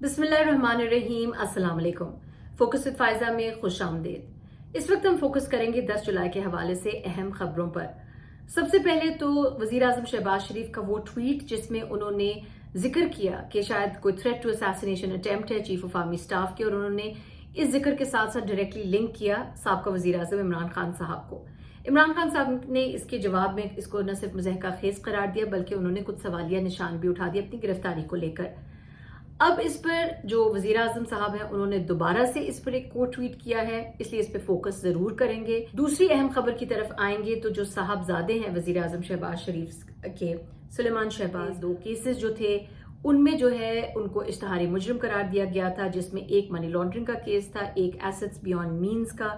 बिस्मिल्लाहिर्रहमानिर्रहीम, अस्सलाम वालेकुम। फोकस विद फायजा में खुश आमदीद। इस वक्त हम फोकस करेंगे 10 जुलाई के हवाले से अहम खबरों पर। सबसे पहले तो वजीर आजम शहबाज शरीफ का वो ट्वीट जिसमें उन्होंने जिक्र किया कि शायद कोई थ्रेट टू असैसिनेशन अटेम्प्ट है चीफ ऑफ आर्मी स्टाफ के, और उन्होंने इस जिक्र के साथ साथ डायरेक्टली लिंक किया साबका वजीर आजम इमरान खान साहब को। इमरान खान साहब ने इसके जवाब में इसको न सिर्फ मज़ाहिका खेज करार दिया बल्कि उन्होंने कुछ सवालिया निशान भी उठा दिए अपनी गिरफ्तारी को लेकर। अब इस पर जो वजीर आजम साहब हैं उन्होंने दोबारा से इस पर एक कोट ट्वीट किया है, इसलिए इस पर फोकस जरूर करेंगे। दूसरी अहम खबर की तरफ आएंगे तो जो साहबजादे हैं वजीर आजम शहबाज शरीफ के, सुलेमान शहबाज, 2 केसेस जो थे उनमें जो है उनको इश्तहारी मुजरिम करार दिया गया था, जिसमें एक मनी लॉन्ड्रिंग का केस था, एक एसेट्स बियॉन्ड मीन्स का।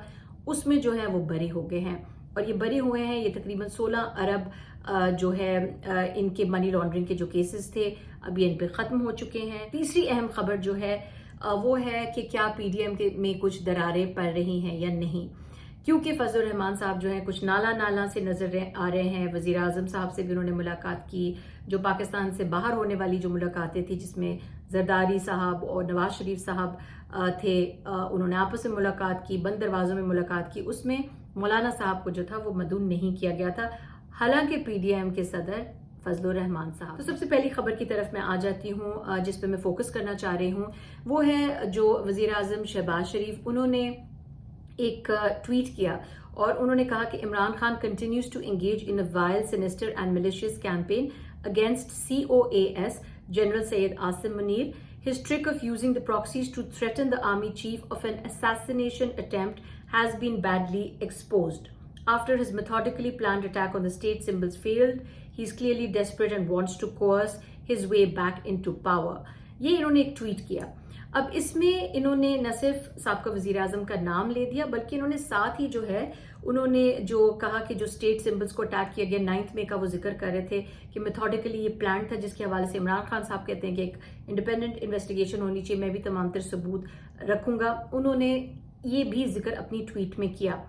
उसमें जो है वो बरी हो गए हैं और ये बरी हुए हैं। ये तकरीबन 16 अरब जो है इनके मनी लॉन्ड्रिंग के जो केसेस थे अभी इन पे खत्म हो चुके हैं। तीसरी अहम खबर जो है वो है कि क्या पीडीएम के में कुछ दरारें पड़ रही हैं या नहीं, क्योंकि फजलुर रहमान साहब जो है कुछ नाला से नजर आ रहे हैं। वजीर आजम साहब से भी उन्होंने मुलाकात की, जो पाकिस्तान से बाहर होने वाली जो मुलाकातें थी जिसमें जरदारी साहब और नवाज शरीफ साहब थे, उन्होंने आपस में मुलाकात की, बंद दरवाजों में मुलाकात की। उसमें मौलाना साहब को जो था वो मदून नहीं किया गया था, हालांकि पीडीएम के सदर फजलुर रहमान साहब। तो सबसे पहली खबर की तरफ मैं आ जाती हूँ जिस पे मैं फोकस करना चाह रही हूँ, वो है जो वजीर आजम शहबाज शरीफ, उन्होंने एक ट्वीट किया और उन्होंने कहा कि Imran Khan continues to engage in a wild, sinister and malicious campaign against COAS General Syed Asim Munir. His trick of using the proxies to threaten the army chief of an assassination attempt has been badly exposed. After his methodically planned attack on the state symbols failed, he is clearly desperate and wants to coerce his way back into power. ये इन्होंने एक tweet किया। अब इसमें इन्होंने न सिर्फ साबका वजीर आजम का नाम ले दिया बल्कि इन्होंने साथ ही जो है उन्होंने जो कहा कि जो स्टेट सिंबल्स को अटैक किया गया 9 मई का, वो जिक्र कर रहे थे कि मेथोडिकली ये प्लान था, जिसके हवाले से इमरान खान साहब कहते हैं कि एक इंडिपेंडेंट इन्वेस्टिगेशन होनी चाहिए, मैं भी तमाम तर सबूत रखूंगा। उन्होंने ये भी जिक्र अपनी ट्वीट में किया।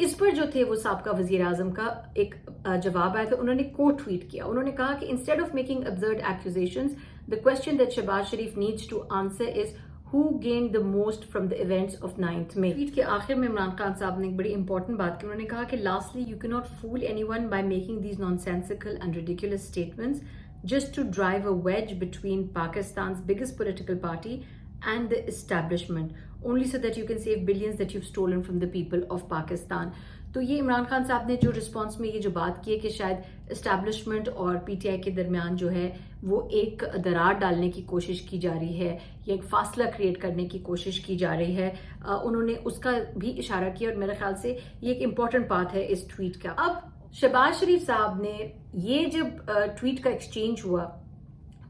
इस पर जो थे वो साबका वजीर आजम का एक जवाब आया था, उन्होंने कोट ट्वीट किया। उन्होंने कहा कि instead of making absurd accusations, the question that Shahbaz Sharif needs to answer is who gained the most from the events of 9th May. Tweet के आखिर में इमरान खान साहब ने एक बड़ी इंपॉर्टेंट बात की। उन्होंने कहा कि lastly you cannot fool anyone by making these nonsensical and ridiculous statements just to drive a wedge between Pakistan's biggest political party and the establishment, only so that you can save billions that you've stolen from the people of Pakistan. तो ये इमरान खान साहब ने जो response में ये जो बात की है कि शायद इस्टेब्लिशमेंट और पीटीआई के दरमियान जो है वो एक दरार डालने की कोशिश की जा रही है या एक फासला क्रिएट करने की कोशिश की जा रही है, उन्होंने उसका भी इशारा किया और मेरे ख्याल से ये एक इम्पॉर्टेंट बात है इस ट्वीट का। अब शहबाज शरीफ साहब ने ये जब ट्वीट का एक्सचेंज हुआ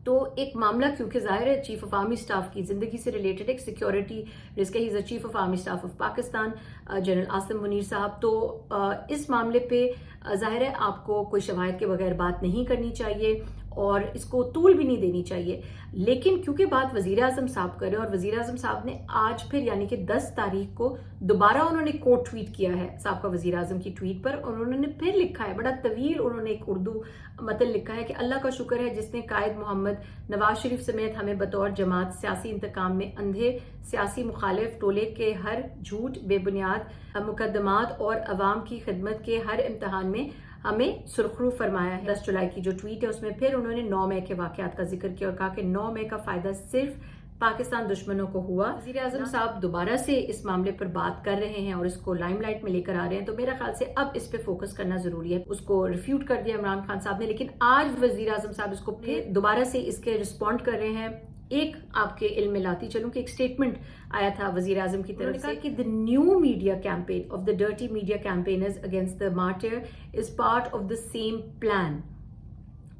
तो एक मामला, क्योंकि जाहिर है चीफ ऑफ आर्मी स्टाफ की जिंदगी से रिलेटेड एक सिक्योरिटी रिस्क है, he is the chief of army staff of Pakistan general Asim Munir साहब। तो इस मामले पे जाहिर है आपको कोई शवाहिद के बगैर बात नहीं करनी चाहिए और इसको तूल भी नहीं देनी चाहिए, लेकिन क्योंकि बात वजीर आजम साहब कर रहे हैं और वजीर आजम साहब ने आज फिर यानी कि 10 तारीख को दोबारा उन्होंने कोट ट्वीट किया है साबका वजीर आजम की ट्वीट पर, और उन्होंने फिर लिखा है बड़ा तवील, उन्होंने एक उर्दू मतन लिखा है कि अल्लाह का शुक्र है जिसने कायद मोहम्मद नवाज शरीफ समेत हमें बतौर जमात सियासी इंतकाम में अंधे सियासी मुखालिफ टोले के हर झूठ, बेबुनियाद मुकदमात और अवाम की खिदमत के हर इम्तहान में हमें सुरखरू फरमाया है। 10 जुलाई की जो ट्वीट है उसमें फिर उन्होंने 9 मई के वाकयात का जिक्र किया और कहा कि 9 मई का फायदा सिर्फ पाकिस्तान दुश्मनों को हुआ। वजीर आजम साहब दोबारा से इस मामले पर बात कर रहे हैं और इसको लाइमलाइट में लेकर आ रहे हैं, तो मेरा ख्याल से अब इस पे फोकस करना जरूरी है। उसको रिफ्यूट कर दिया इमरान खान साहब ने, लेकिन आज वजीर आजम साहब इसको फिर दोबारा से इसके रिस्पॉन्ड कर रहे हैं। एक आपके इल्म में लाती चलूं कि एक स्टेटमेंट आया था वजीर आजम की तरफ से कि the new media campaign of the dirty media campaigners against the martyr is part of the same plan.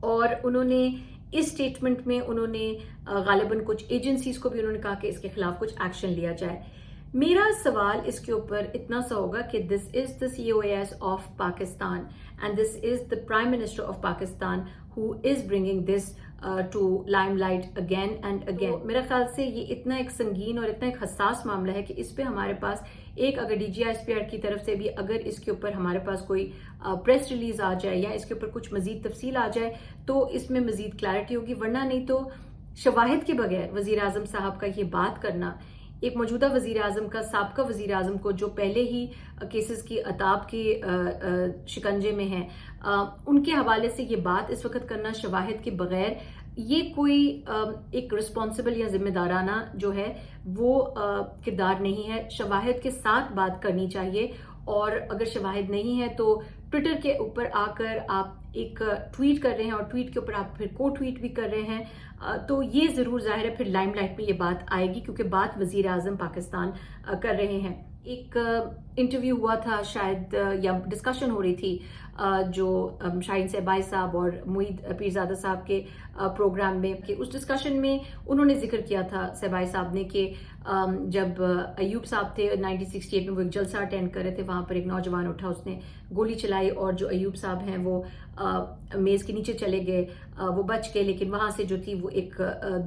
और उन्होंने इस स्टेटमेंट में उन्होंने गालिबन कुछ एजेंसीज को भी उन्होंने कहा कि इसके खिलाफ कुछ एक्शन लिया जाए। मेरा सवाल इसके ऊपर इतना सा होगा कि this is the COAS of Pakistan and this is the prime minister of Pakistan who is bringing this to limelight again and again. मेरा ख्याल से ये इतना एक संगीन और इतना एक हसास मामला है कि इस पे हमारे पास एक अगर DGI/SPR की तरफ से भी अगर इसके ऊपर हमारे पास कोई प्रेस रिलीज आ जाए या इसके ऊपर कुछ मजीद तफसील आ जाए तो इसमें मजीद क्लैरिटी होगी, वरना नहीं तो शवाहिद के बगैर वज़ीर आज़म साहब का ये बात करना, एक मौजूदा वज़ीर आज़म का साबका वज़ीर आज़म को जो पहले ही केसेस की अताब के शिकंजे में हैं, उनके हवाले से ये बात इस वक्त करना शवाहिद के बगैर, ये कोई एक रिस्पॉन्सिबल या जिम्मेदाराना जो है वो किरदार नहीं है। शवाहिद के साथ बात करनी चाहिए, और अगर शवाहिद नहीं है तो ट्विटर के ऊपर आकर आप एक ट्वीट कर रहे हैं और ट्वीट के ऊपर आप फिर को ट्वीट भी कर रहे हैं, तो ये ज़रूर जाहिर है फिर लाइमलाइट में ये बात आएगी, क्योंकि बात वज़ीर आज़म पाकिस्तान कर रहे हैं। एक इंटरव्यू हुआ था शायद, या डिस्कशन हो रही थी जो शाहीन सहबाई साहब और मुईद पीरजादा साहब के प्रोग्राम में, कि उस डिस्कशन में उन्होंने जिक्र किया था सहबाई साहब ने कि जब अयूब साहब थे 1968 में, वो एक जलसा अटेंड कर रहे थे, वहाँ पर एक नौजवान उठा, उसने गोली चलाई और जो अयूब साहब हैं वो मेज़ के नीचे चले गए, वो बच गए, लेकिन वहाँ से जो थी वो एक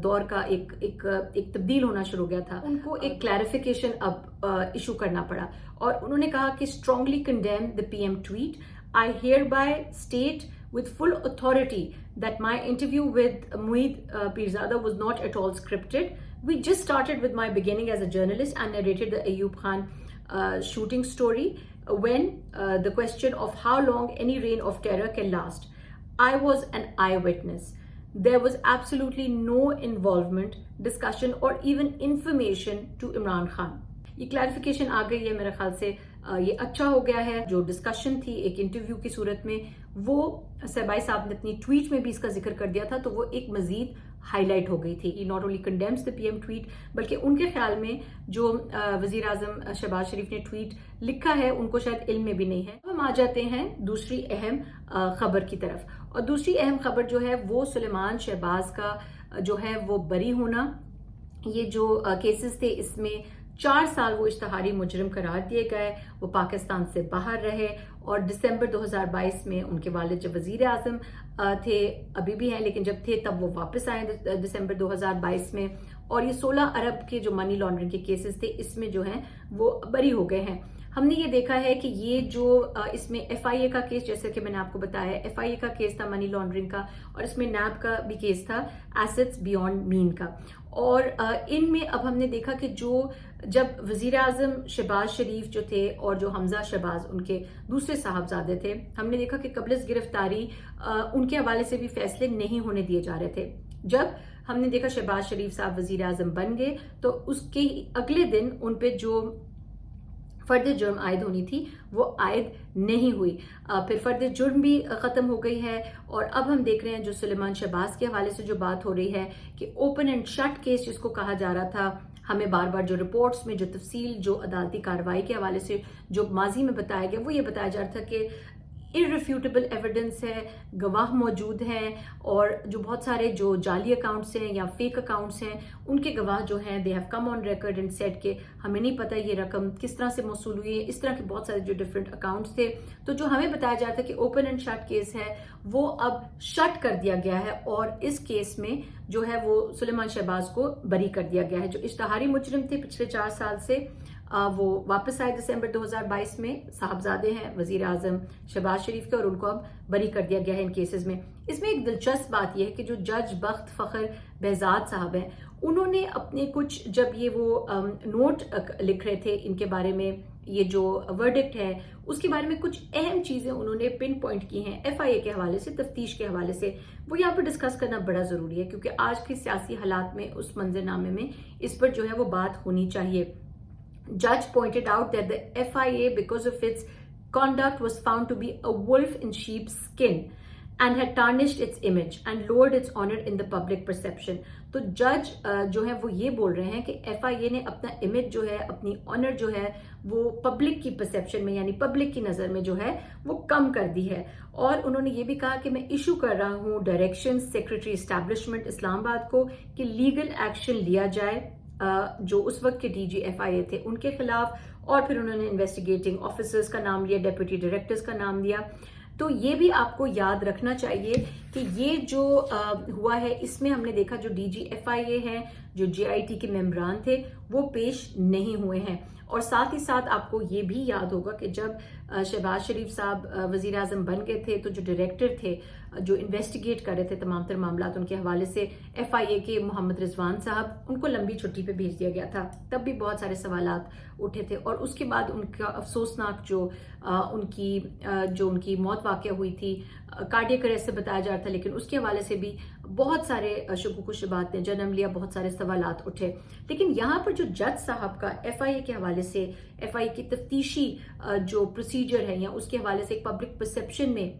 दौर का एक तब्दील होना शुरू हो गया था। उनको एक क्लैरिफिकेशन अब इशू करना पड़ा, और उन्होंने कहा कि strongly condemn the PM tweet, I hereby state with full authority that my interview with Mueed Pirzada was not at all scripted. We just started with my beginning as a journalist and narrated the Ayub Khan shooting story when the question of how long any reign of terror can last. I was an eyewitness. There was absolutely no involvement, discussion or even information to Imran Khan. ये clarification आ गई है, मेरे ख्याल से ये अच्छा हो गया है। जो डिस्कशन थी एक इंटरव्यू की सूरत में, वो सहबाई साहब ने अपनी ट्वीट में भी इसका जिक्र कर दिया था, तो वो एक मजीद हाईलाइट हो गई थी। He not only condemns the PM tweet, बल्कि उनके ख्याल में जो वजीर आजम शहबाज शरीफ ने ट्वीट लिखा है उनको शायद इल्म में भी नहीं है। हम आ जाते हैं दूसरी अहम खबर की तरफ, और दूसरी अहम खबर जो है वो सुलेमान शहबाज का जो है वो बरी होना। ये जो केसेस थे इसमें 4 साल वो इश्तहारी मुजरिम करार दिए गए, वो पाकिस्तान से बाहर रहे, और दिसंबर 2022 में उनके वालिद जब वजीर आज़म थे, अभी भी हैं लेकिन जब थे तब वो वापस आए दिसंबर 2022 में, और ये 16 अरब के जो मनी लॉन्ड्रिंग के केसेस थे इसमें जो हैं वो बरी हो गए हैं। हमने ये देखा है कि ये जो इसमें एफआईए का केस, जैसे कि मैंने आपको बताया, एफआईए का केस था मनी लॉन्ड्रिंग का, और इसमें नैब का भी केस था एसेट्स बियॉन्ड मीन का। और इनमें अब हमने देखा कि जो जब वजीर आजम शहबाज शरीफ जो थे और जो हमजा शहबाज उनके दूसरे साहबजादे थे, हमने देखा कि कबल गिरफ्तारी उनके हवाले से भी फैसले नहीं होने दिए जा रहे थे। जब हमने देखा शहबाज शरीफ साहब वजीर आजम बन गए तो उसके अगले दिन उन पे जो फर्द जुर्म आयद होनी थी वो आयद नहीं हुई। फिर फर्द जुर्म भी ख़त्म हो गई है, और अब हम देख रहे हैं जो सुलेमान शहबाज के हवाले से जो बात हो रही है कि ओपन एंड शट केस जिसको कहा जा रहा था, हमें बार बार जो रिपोर्ट्स में जो तफसील जो अदालती कार्रवाई के हवाले से जो माजी में बताया गया, वो ये बताया जा रहा था कि इररिफ्यूटेबल एविडेंस है, गवाह मौजूद हैं, और जो बहुत सारे जो जाली अकाउंट्स हैं या फेक अकाउंट्स हैं उनके गवाह जो हैं they have come on record and said के हमें नहीं पता ये रकम किस तरह से मौसूल हुई है। इस तरह के बहुत सारे जो डिफरेंट अकाउंट्स थे, तो जो हमें बताया जा रहा था कि ओपन एंड शट केस है वो अब शट कर दिया गया है, और इस केस में जो है वो सुलेमान शहबाज को बरी कर दिया गया है। जो इश्तहारी मुजरिम थे पिछले 4 साल से, वो वापस आए दिसंबर 2022 में, साहबजादे हैं वजीर आजम शहबाज शरीफ के, और उनको अब बरी कर दिया गया है इन केसेस में। इसमें एक दिलचस्प बात यह है कि जो जज बख्त फखर behzad साहब हैं, उन्होंने अपने कुछ जब ये वो नोट लिख रहे थे इनके बारे में, ये जो वर्डिक्ट है उसके बारे में कुछ अहम चीजें उन्होंने पिन पॉइंट की हैं एफआईए के हवाले से, तफ्तीश के हवाले से। वो यहाँ पर डिस्कस करना बड़ा जरूरी है, क्योंकि आज के सियासी हालात में उस मंजरनामे में इस पर जो है वो बात होनी चाहिए। Judge pointed out that the FIA, because of its conduct, was found to be a wolf in sheep's skin and had tarnished its image and lowered its honor in the public perception. तो जज जो है वो ये बोल रहे हैं कि FIA ने अपना इमेज जो है, अपनी ऑनर जो है वो पब्लिक की परसेप्शन में यानी पब्लिक की नज़र में जो है वो कम कर दी है। और उन्होंने ये भी कहा कि मैं इशू कर रहा हूँ डायरेक्शन सेक्रेटरी इस्टेब्लिशमेंट इस्लामाबाद को कि लीगल एक्शन लिया जाए जो उस वक्त के डीजी एफआईए थे उनके खिलाफ, और फिर उन्होंने इन्वेस्टिगेटिंग ऑफिसर्स का नाम लिया, डेप्यूटी डायरेक्टर्स का नाम लिया। तो ये भी आपको याद रखना चाहिए कि ये जो हुआ है इसमें हमने देखा जो डीजी एफआईए हैं, जो JIT के मेंबरान थे वो पेश नहीं हुए हैं। और साथ ही साथ आपको ये भी याद होगा कि जब शहबाज शरीफ साहब वजीर आजम बन गए थे तो जो डायरेक्टर थे जो इन्वेस्टिगेट कर रहे थे तमाम तर मामला उनके हवाले से FIA के मोहम्मद रिजवान साहब, उनको लंबी छुट्टी पे भेज दिया गया था। तब भी बहुत सारे सवालात उठे थे और उसके बाद उनका अफसोसनाक जो उनकी मौत वाक़या हुई थी, कार्डियक अरेस्ट से बताया जा रहा था, लेकिन उसके हवाले से भी बहुत सारे शुकूक शुबहात ने जन्म लिया, बहुत सारे सवालात उठे। लेकिन यहाँ पर जो जज साहब का FIA के हवाले से, FIA की तफ्तीशी जो प्रोसीजर है या उसके हवाले से एक पब्लिक परसेप्शन में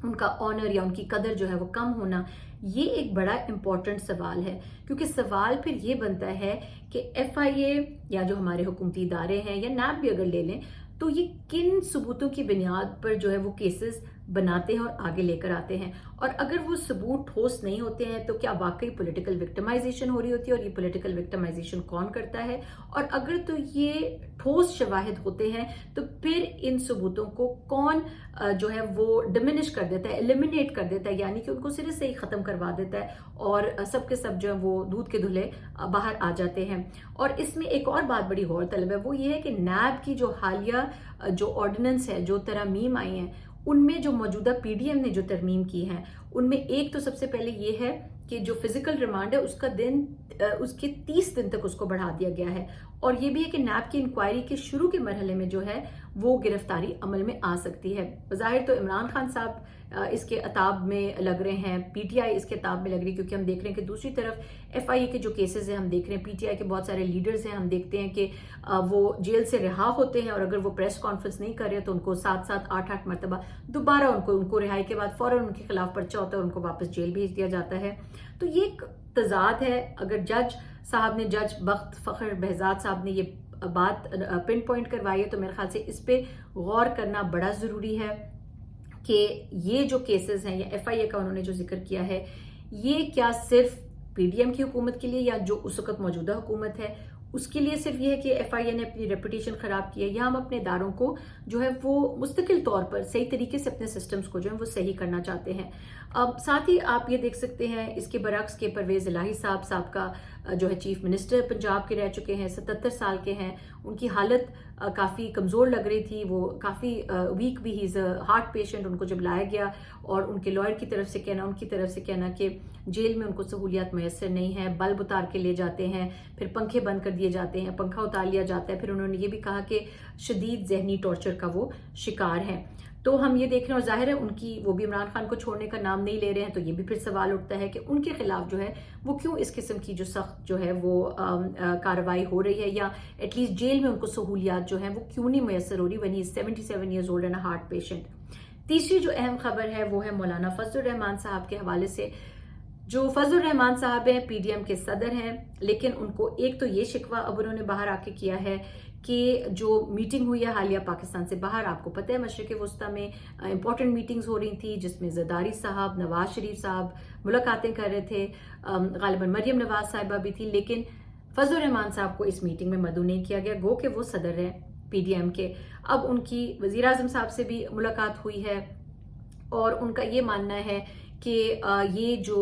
उनका ऑनर या उनकी कदर जो है वो कम होना, ये एक बड़ा इंपॉर्टेंट सवाल है। क्योंकि सवाल फिर ये बनता है कि FIA या जो हमारे हुकूमती इदारे हैं या NAB भी अगर ले लें तो ये किन सबूतों की बुनियाद पर जो है वो केसेस बनाते हैं और आगे लेकर आते हैं। और अगर वो सबूत ठोस नहीं होते हैं तो क्या वाकई पॉलिटिकल विक्टिमाइजेशन हो रही होती है, और ये पॉलिटिकल विक्टिमाइजेशन कौन करता है। और अगर तो ये ठोस शवाहिद होते हैं तो फिर इन सबूतों को कौन जो है वो डिमिनिश कर देता है, एलिमिनेट कर देता है, यानी कि उनको सिरे से ही ख़त्म करवा देता है और सब के सब जो है वो दूध के धुले बाहर आ जाते हैं। और इसमें एक और बात बड़ी गौर तलब है, वो ये है कि NAB की जो हालिया जो ऑर्डिनेंस है, जो तरमीम आई हैं, उनमें जो मौजूदा PDM ने जो तरमीम की हैं उनमें एक तो सबसे पहले ये है कि जो फिजिकल रिमांड है उसका दिन उसके 30 दिन तक उसको बढ़ा दिया गया है। और ये भी है कि NAB की इंक्वायरी के शुरू के मरहले में जो है वो गिरफ्तारी अमल में आ सकती है। ज़ाहिर तो इमरान खान साहब इसके अताब में लग रहे हैं, PTI इसके अताब में लग रही है, क्योंकि हम देख रहे हैं कि दूसरी तरफ FIA के जो केसेस हैं हम देख रहे हैं, PTI के बहुत सारे लीडर्स हैं, हम देखते हैं कि वो जेल से रिहा होते हैं और अगर वो प्रेस कॉन्फ्रेंस नहीं कर रहे तो उनको 7-7, 8-8 मरतबा दोबारा उनको रिहाई के बाद फौरन उनके खिलाफ पर्चा होता है और उनको वापस जेल भेज दिया जाता है। तो ये एक तजाद है। अगर जज बख्त फखर behzad साहब ने ये बात पिन पॉइंट करवाई है तो मेरे ख्याल से इस पे गौर करना बड़ा ज़रूरी है कि ये जो केसेस हैं या FIA का उन्होंने जो जिक्र किया है, ये क्या सिर्फ PDM की हुकूमत के लिए या जो उस वक्त मौजूदा हुकूमत है उसके लिए सिर्फ ये है कि FIA ने अपनी रेपुटेशन ख़राब की है, या हम अपने इदारों को जो है वो मुस्तकिल तौर पर सही तरीके से अपने सिस्टम्स को जो है वो सही करना चाहते हैं। अब साथ ही आप ये देख सकते हैं इसके बरक्स के परवेज़ इलाही साहब का जो है चीफ मिनिस्टर पंजाब के रह चुके हैं, 77 साल के हैं, उनकी हालत काफ़ी कमज़ोर लग रही थी, वो काफ़ी वीक भी, he is a heart patient. उनको जब लाया गया और उनके लॉयर की तरफ से कहना, उनकी तरफ से कहना कि जेल में उनको सहूलियात मैसर नहीं है, बल्ब उतार के ले जाते हैं, फिर पंखे बंद कर दिए जाते हैं, पंखा उतार लिया जाता है। फिर उन्होंने ये भी कहा कि शदीद जहनी टॉर्चर का वो शिकार हैं। तो हम ये देख रहे हैं और जाहिर है वो भी इमरान खान को छोड़ने का नाम नहीं ले रहे हैं, तो ये भी फिर सवाल उठता है कि उनके खिलाफ जो है वो क्यों इस किस्म की जो सख्त जो है वो कार्रवाई हो रही है, या एटलीस्ट जेल में उनको सहूलियात जो है वो क्यों नहीं मैसर हो रही when he is 77 years old and a heart patient. तीसरी जो अहम खबर है वो है मौलाना फजलुर रहमान साहब के हवाले से। जो फजलुर रहमान साहब हैं PDM के सदर हैं, लेकिन उनको एक तो ये शिकवा अब उन्होंने बाहर आके किया है कि जो मीटिंग हुई है हालिया पाकिस्तान से बाहर, आपको पता है मशरिक़ वस्ता में इंपॉर्टेंट मीटिंग्स हो रही थी जिसमें ज़रदारी साहब, नवाज शरीफ साहब मुलाकातें कर रहे थे, गालिबन मरियम नवाज साहिबा भी थी, लेकिन फजलुर रहमान साहब को इस मीटिंग में मदऊ नहीं किया गया, गो कि वो सदर हैं PDM के। अब उनकी वज़ीर आज़म साहब से भी मुलाकात हुई है और उनका ये मानना है कि ये जो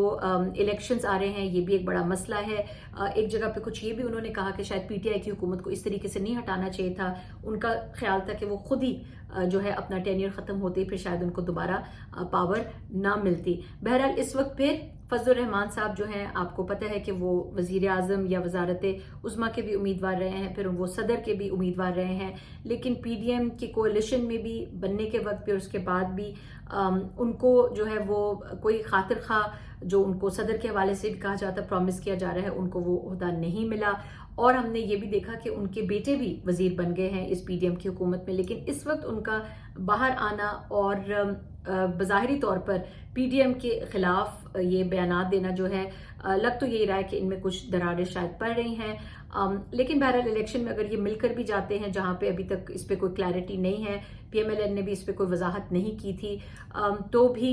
इलेक्शंस आ रहे हैं ये भी एक बड़ा मसला है। एक जगह पे कुछ ये भी उन्होंने कहा कि शायद PTI की हुकूमत को इस तरीके से नहीं हटाना चाहिए था, उनका ख्याल था कि वो खुद ही जो है अपना टेन्योर ख़त्म होते ही फिर शायद उनको दोबारा पावर ना मिलती। बहरहाल इस वक्त फिर फजलुर रहमान साहब जो हैं, आपको पता है कि वो वज़ीर आज़म या वज़ारत उज़्मा के भी उम्मीदवार रहे हैं, फिर वो सदर के भी उम्मीदवार रहे हैं, लेकिन PDM की कोalition में भी बनने के वक्त भी और उसके बाद भी उनको जो है वो कोई खातिर खा जो उनको सदर के हवाले से भी कहा जाता, प्रॉमिस किया जा रहा है, उनको वो ओहदा नहीं मिला। और हमने ये भी देखा कि उनके बेटे भी वजीर बन गए हैं इस PDM की हुकूमत में, लेकिन इस वक्त उनका बाहर आना और बज़ाहिरी तौर पर PDM के खिलाफ ये बयानात देना जो है, लग तो यही रहा है कि इनमें कुछ दरारें शायद पड़ रही हैं। लेकिन बहरहाल इलेक्शन में अगर ये मिलकर भी जाते हैं, जहाँ पे अभी तक इस पे कोई क्लैरिटी नहीं है, PMLN ने भी इस पे कोई वजाहत नहीं की थी, तो भी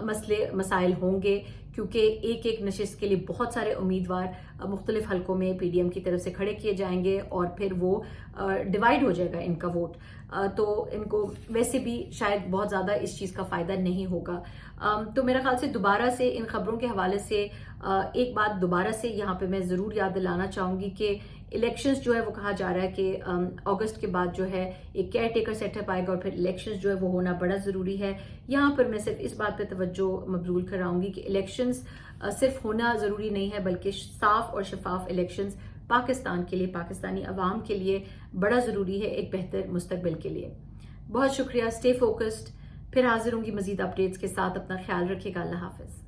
मसले मसाइल होंगे, क्योंकि एक एक नशिस्त के लिए बहुत सारे उम्मीदवार मुख्तलिफ हलकों में PDM की तरफ से खड़े किए जाएंगे और फिर वो डिवाइड हो जाएगा इनका वोट, तो इनको वैसे भी शायद बहुत ज़्यादा इस चीज़ का फ़ायदा नहीं होगा। तो मेरा ख्याल से दोबारा से इन खबरों के हवाले से ایک بات دوبارہ سے یہاں پہ میں ضرور یاد دلانا چاہوں گی کہ الیکشنز جو ہے وہ کہا جا رہا ہے کہ اگست کے بعد جو ہے ایک کیئر ٹیکر سیٹ اپ آئے گا اور پھر الیکشنز جو ہے وہ ہونا بڑا ضروری ہے. یہاں پر میں صرف اس بات پہ توجہ مبذول کراؤں گی کہ الیکشنز صرف ہونا ضروری نہیں ہے بلکہ صاف اور شفاف الیکشنز پاکستان کے لیے، پاکستانی عوام کے لیے بڑا ضروری ہے ایک بہتر مستقبل کے لیے. بہت شکریہ. Stay focused. پھر حاضر ہوں گی مزید اپڈیٹس کے ساتھ. اپنا خیال رکھیے گا. اللہ حافظ.